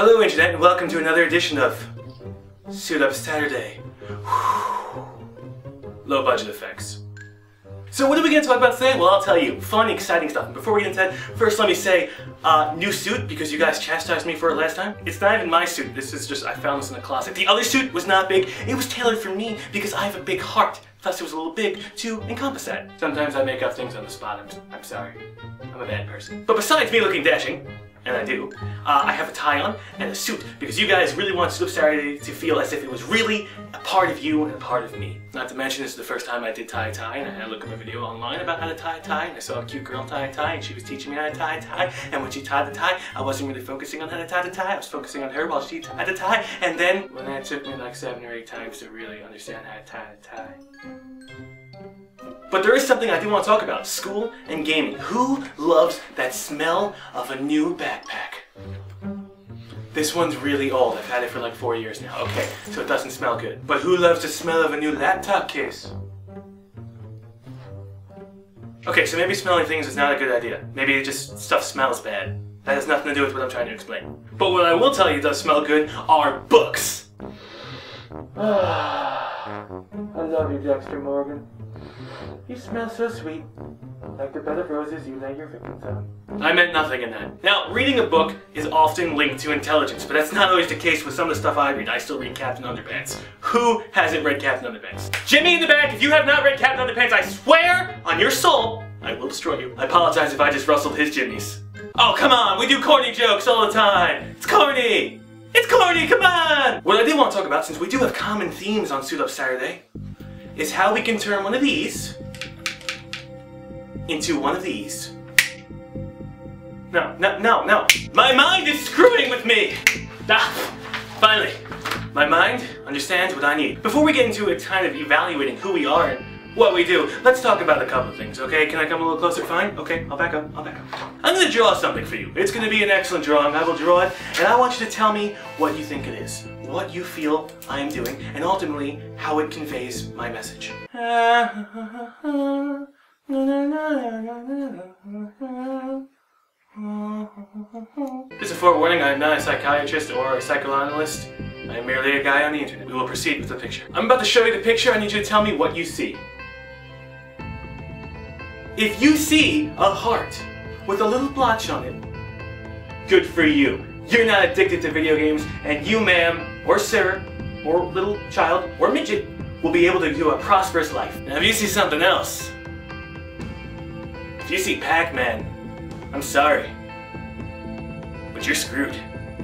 Hello Internet and welcome to another edition of Suit Up Saturday. Low budget effects. So what are we going to talk about today? Well, I'll tell you. Fun, exciting stuff. And before we get into that, first let me say, new suit, because you guys chastised me for it last time. It's not even my suit. This is just, I found this in the closet. The other suit was not big. It was tailored for me because I have a big heart. Plus it was a little big to encompass that. Sometimes I make up things on the spot. I'm sorry. I'm a bad person. But besides me looking dashing, and I do, I have a tie on and a suit because you guys really want Suit Up Saturday to feel as if it was really a part of you and a part of me. Not to mention this is the first time I did tie and I had to look up a video online about how to tie a tie, and I saw a cute girl tie a tie and she was teaching me how to tie a tie, and when she tied the tie I wasn't really focusing on how to tie the tie, I was focusing on her while she tied the tie, and then when it took me like 7 or 8 times to really understand how to tie the tie. But there is something I do want to talk about. School and gaming. Who loves that smell of a new backpack? This one's really old. I've had it for like 4 years now. Okay, so it doesn't smell good. But who loves the smell of a new laptop case? Okay, so maybe smelling things is not a good idea. Maybe it just stuff smells bad. That has nothing to do with what I'm trying to explain. But what I will tell you does smell good are books. I love you, Dexter Morgan. You smell so sweet, like the bed of roses you lay your victims on. I meant nothing in that. Now, reading a book is often linked to intelligence, but that's not always the case with some of the stuff I read. I still read Captain Underpants. Who hasn't read Captain Underpants? Jimmy in the back, if you have not read Captain Underpants, I swear on your soul, I will destroy you. I apologize if I just rustled his jimmies. Oh, come on, we do corny jokes all the time. It's corny! It's corny, come on! What I did want to talk about, since we do have common themes on Suit Up Saturday, is how we can turn one of these into one of these. No. My mind is screwing with me! Finally, my mind understands what I need. Before we get into it kind of evaluating who we are and what we do, let's talk about a couple of things, okay? Can I come a little closer? Fine? Okay, I'll back up. I'm gonna draw something for you. It's gonna be an excellent drawing. I will draw it, and I want you to tell me what you think it is, what you feel I am doing, and ultimately, how it conveys my message. Just a forewarning, I am not a psychiatrist or a psychoanalyst. I am merely a guy on the internet. We will proceed with the picture. I'm about to show you the picture. I need you to tell me what you see. If you see a heart with a little blotch on it, good for you. You're not addicted to video games, and you, ma'am, or sir, or little child, or midget, will be able to do a prosperous life. Now if you see something else, if you see Pac-Man, I'm sorry, but you're screwed.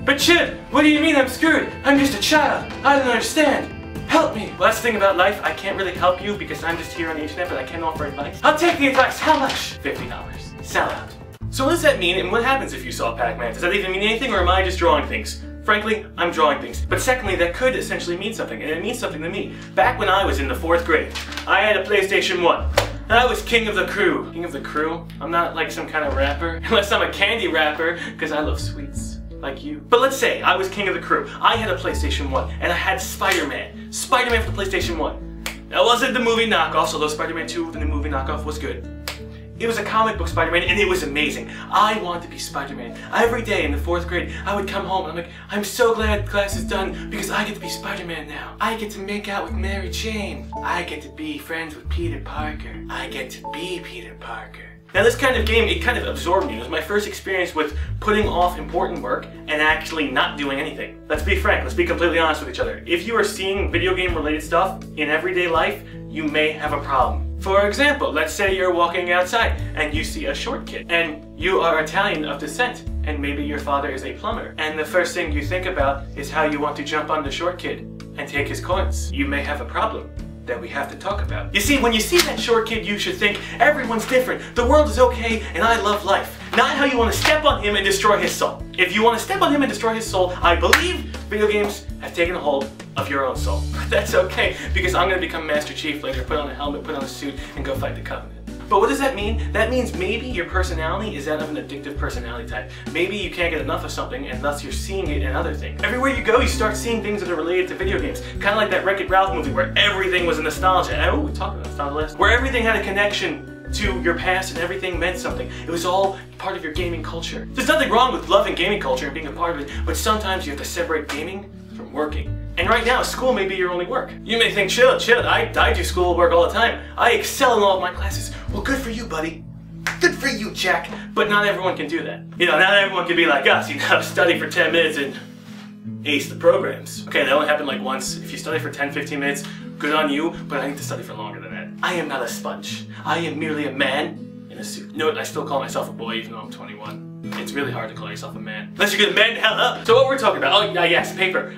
But Chid, what do you mean I'm screwed? I'm just a child. I don't understand. Help me. Well, that's the thing about life. I can't really help you because I'm just here on the internet, but I can offer advice. I'll take the advice. How much? $50. Sell out. So what does that mean, and what happens if you saw Pac-Man? Does that even mean anything, or am I just drawing things? Frankly, I'm drawing things. But secondly, that could essentially mean something, and it means something to me. Back when I was in the 4th grade, I had a PlayStation 1. And I was king of the crew. King of the crew? I'm not like some kind of rapper. Unless I'm a candy rapper, because I love sweets. Like you. But let's say I was king of the crew. I had a PlayStation 1, and I had Spider-Man. Spider-Man for the PlayStation 1. That wasn't the movie knockoff, although Spider-Man 2, the new movie knockoff, was good. It was a comic book Spider-Man, and it was amazing. I wanted to be Spider-Man. Every day in the 4th grade, I would come home, and I'm like, I'm so glad class is done, because I get to be Spider-Man now. I get to make out with Mary Jane. I get to be friends with Peter Parker. I get to be Peter Parker. Now this kind of game, it kind of absorbed me. It was my first experience with putting off important work and actually not doing anything. Let's be frank, let's be completely honest with each other. If you are seeing video game related stuff in everyday life, you may have a problem. For example, let's say you're walking outside and you see a short kid, and you are Italian of descent, and maybe your father is a plumber, and the first thing you think about is how you want to jump on the short kid and take his coins. You may have a problem that we have to talk about. You see, when you see that short kid, you should think, everyone's different, the world is okay, and I love life. Not how you want to step on him and destroy his soul. If you want to step on him and destroy his soul, I believe video games have taken a hold of your own soul. But that's okay, because I'm going to become Master Chief later, put on a helmet, put on a suit, and go fight the Covenant. But what does that mean? That means maybe your personality is that of an addictive personality type. Maybe you can't get enough of something, and thus you're seeing it in other things. Everywhere you go, you start seeing things that are related to video games. Kind of like that Wreck-It Ralph movie where everything was a nostalgia. Oh, we talked about nostalgia last. Where everything had a connection to your past and everything meant something. It was all part of your gaming culture. There's nothing wrong with loving gaming culture and being a part of it, but sometimes you have to separate gaming from working. And right now, school may be your only work. You may think, chill, I do school work all the time. I excel in all of my classes. Well, good for you, buddy. Good for you, Jack. But not everyone can do that. You know, not everyone can be like us, you know, study for 10 minutes and ace the programs. Okay, that only happened like once. If you study for 10-15 minutes, good on you, but I need to study for longer than that. I am not a sponge. I am merely a man in a suit. Note, I still call myself a boy even though I'm 21. It's really hard to call yourself a man. Unless you're gonna man the hell up. So what we're talking about, oh yes, paper.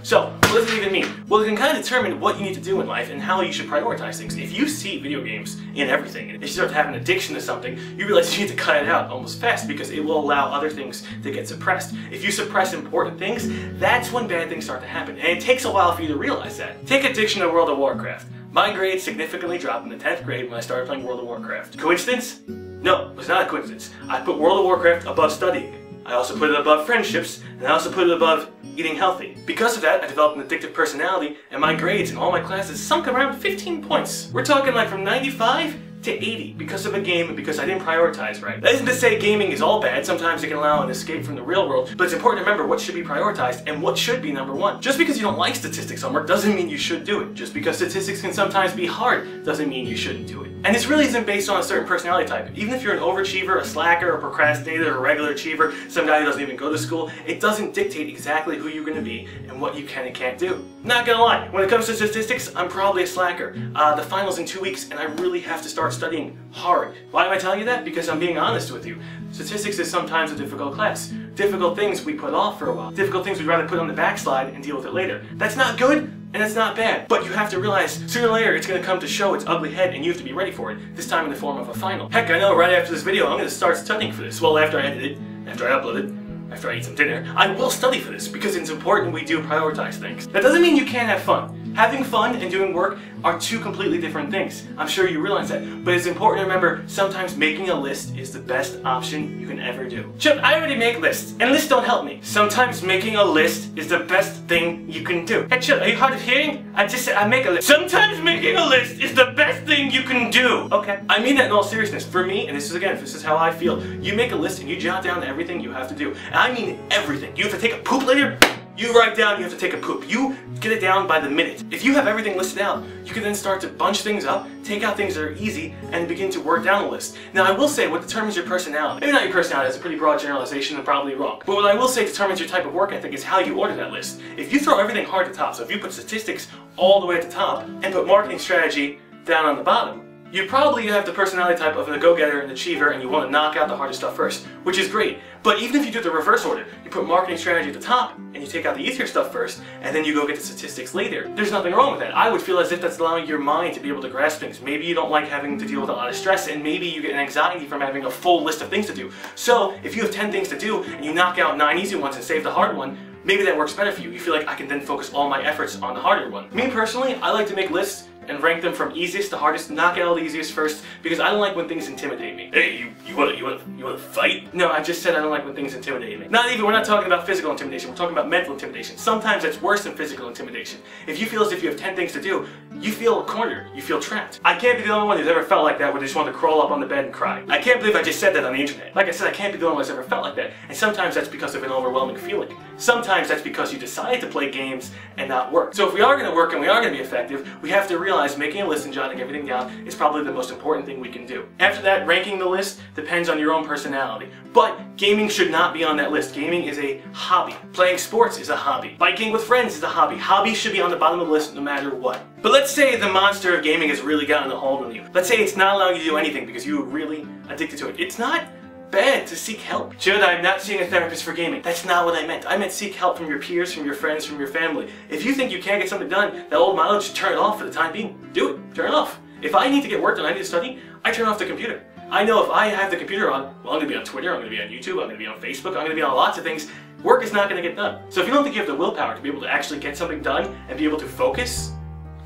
So what does it even mean? Well, it can kind of determine what you need to do in life and how you should prioritize things. If you see video games in everything, and if you start to have an addiction to something, you realize you need to cut it out almost fast because it will allow other things to get suppressed. If you suppress important things, that's when bad things start to happen. And it takes a while for you to realize that. Take addiction to World of Warcraft. My grades significantly dropped in the 10th grade when I started playing World of Warcraft. Coincidence? No, it was not a coincidence. I put World of Warcraft above studying. I also put it above friendships, and I also put it above eating healthy. Because of that, I developed an addictive personality, and my grades in all my classes sunk around 15 points. We're talking like from 95 to 80 because of a game and because I didn't prioritize right. That isn't to say gaming is all bad. Sometimes it can allow an escape from the real world, but it's important to remember what should be prioritized and what should be number one. Just because you don't like statistics homework doesn't mean you should do it. Just because statistics can sometimes be hard doesn't mean you shouldn't do it. And this really isn't based on a certain personality type. Even if you're an overachiever, a slacker, a procrastinator, a regular achiever, some guy who doesn't even go to school, it doesn't dictate exactly who you're going to be and what you can and can't do. Not gonna lie, when it comes to statistics, I'm probably a slacker. The final's in 2 weeks and I really have to start studying hard. Why am I telling you that? Because I'm being honest with you. Statistics is sometimes a difficult class. Difficult things we put off for a while. Difficult things we'd rather put on the backslide and deal with it later. That's not good, and it's not bad. But you have to realize, sooner or later, it's going to come to show its ugly head, and you have to be ready for it, this time in the form of a final. Heck, I know right after this video, I'm going to start studying for this. Well, after I edit it, after I upload it, after I eat some dinner, I will study for this because it's important we do prioritize things. That doesn't mean you can't have fun. Having fun and doing work are two completely different things. I'm sure you realize that, but it's important to remember sometimes making a list is the best option you can ever do. Chip, I already make lists, and lists don't help me. Sometimes making a list is the best thing you can do. Hey Chip, are you hard of hearing? I just said I make a list. Sometimes making a list is the best thing you can do. Okay. I mean that in all seriousness. For me, and this is how I feel, you make a list and you jot down everything you have to do. And I mean everything. You have to take a poop later? You write down you have to take a poop. You get it down by the minute. If you have everything listed out, you can then start to bunch things up, take out things that are easy, and begin to work down the list. Now I will say what determines your personality, maybe not your personality, that's a pretty broad generalization and probably wrong, but what I will say determines your type of work ethic is how you order that list. If you throw everything hard to the top, so if you put statistics all the way at the top and put marketing strategy down on the bottom, you probably have the personality type of a go-getter and achiever and you want to knock out the hardest stuff first, which is great. But even if you do the reverse order, you put marketing strategy at the top and you take out the easier stuff first and then you go get the statistics later. There's nothing wrong with that. I would feel as if that's allowing your mind to be able to grasp things. Maybe you don't like having to deal with a lot of stress and maybe you get an anxiety from having a full list of things to do. So if you have 10 things to do and you knock out 9 easy ones and save the hard one, maybe that works better for you. You feel like I can then focus all my efforts on the harder one. Me personally, I like to make lists and rank them from easiest to hardest, knock out all the easiest first, because I don't like when things intimidate me. Hey, you wanna fight? No, I just said I don't like when things intimidate me. We're not talking about physical intimidation, we're talking about mental intimidation. Sometimes that's worse than physical intimidation. If you feel as if you have 10 things to do, you feel cornered, you feel trapped. I can't be the only one who's ever felt like that where they just want to crawl up on the bed and cry. I can't believe I just said that on the internet. Like I said, I can't be the only one who's ever felt like that. And sometimes that's because of an overwhelming feeling. Sometimes that's because you decided to play games and not work. So if we are going to work and we are going to be effective, we have to realize making a list and jotting everything down is probably the most important thing we can do. After that, ranking the list depends on your own personality. But gaming should not be on that list. Gaming is a hobby. Playing sports is a hobby. Biking with friends is a hobby. Hobbies should be on the bottom of the list no matter what. But let's say the monster of gaming has really gotten a hold on you. Let's say it's not allowing you to do anything because you are really addicted to it. It's not bad to seek help. Should I'm not seeing a therapist for gaming. That's not what I meant. I meant seek help from your peers, from your friends, from your family. If you think you can't get something done, that old motto, just turn it off for the time being. Do it. Turn it off. If I need to get work done, I need to study, I turn off the computer. I know if I have the computer on, well, I'm going to be on Twitter, I'm going to be on YouTube, I'm going to be on Facebook, I'm going to be on lots of things. Work is not going to get done. So if you don't think you have the willpower to be able to actually get something done and be able to focus,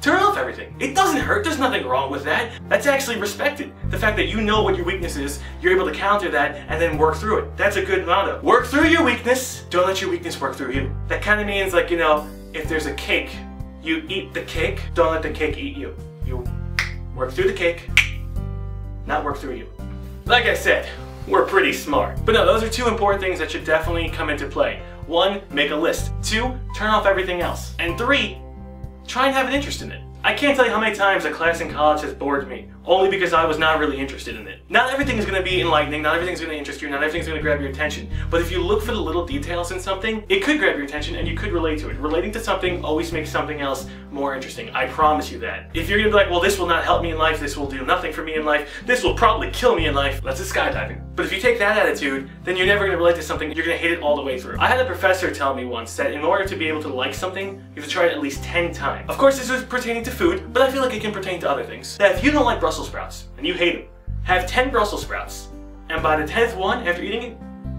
turn off everything. It doesn't hurt, there's nothing wrong with that. That's actually respected. The fact that you know what your weakness is, you're able to counter that and then work through it. That's a good motto. Work through your weakness, don't let your weakness work through you. That kind of means, like, you know, if there's a cake, you eat the cake, don't let the cake eat you. You work through the cake, not work through you. Like I said, we're pretty smart. But no, those are two important things that should definitely come into play. 1, make a list. 2, turn off everything else. And 3, try and have an interest in it. I can't tell you how many times a class in college has bored me, only because I was not really interested in it. Not everything is going to be enlightening, not everything is going to interest you, not everything is going to grab your attention. But if you look for the little details in something, it could grab your attention and you could relate to it. Relating to something always makes something else more interesting. I promise you that. If you're going to be like, well, this will not help me in life, this will do nothing for me in life, this will probably kill me in life, that's a skydiving. But if you take that attitude, then you're never going to relate to something, you're going to hate it all the way through. I had a professor tell me once that in order to be able to like something, you have to try it at least 10 times. Of course, this was pertaining to food, but I feel like it can pertain to other things. That if you don't like Brussels sprouts, and you hate them, have 10 Brussels sprouts, and by the 10th one, after eating it,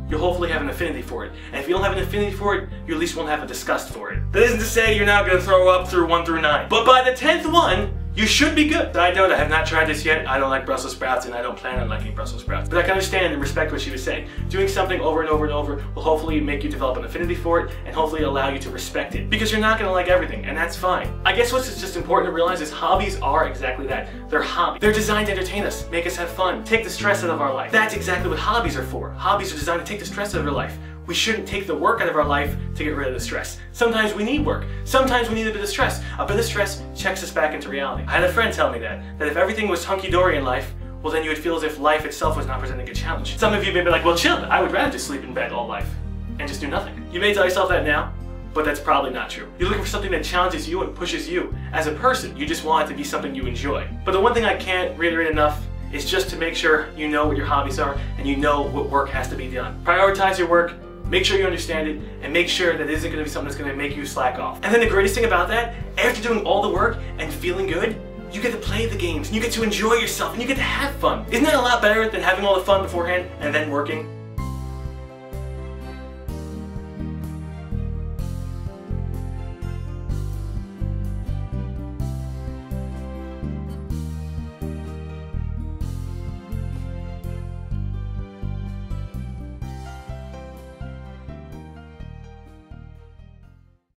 you'll hopefully have an affinity for it. And if you don't have an affinity for it, you at least won't have a disgust for it. That isn't to say you're not going to throw up through 1 through 9. But by the 10th one, you should be good. I know that I have not tried this yet. I don't like Brussels sprouts and I don't plan on liking Brussels sprouts. But I can understand and respect what she was saying. Doing something over and over and over will hopefully make you develop an affinity for it and hopefully allow you to respect it. Because you're not going to like everything, and that's fine. I guess what's just important to realize is hobbies are exactly that. They're hobbies. They're designed to entertain us, make us have fun, take the stress out of our life. That's exactly what hobbies are for. Hobbies are designed to take the stress out of our life. We shouldn't take the work out of our life to get rid of the stress. Sometimes we need work. Sometimes we need a bit of stress. A bit of stress checks us back into reality. I had a friend tell me that if everything was hunky-dory in life, well then you would feel as if life itself was not presenting a challenge. Some of you may be like, well chill, I would rather just sleep in bed all life and just do nothing. You may tell yourself that now, but that's probably not true. You're looking for something that challenges you and pushes you. As a person, you just want it to be something you enjoy. But the one thing I can't reiterate enough is just to make sure you know what your hobbies are and you know what work has to be done. Prioritize your work. Make sure you understand it, and make sure that it isn't going to be something that's going to make you slack off. And then the greatest thing about that, after doing all the work and feeling good, you get to play the games, and you get to enjoy yourself, and you get to have fun. Isn't that a lot better than having all the fun beforehand and then working?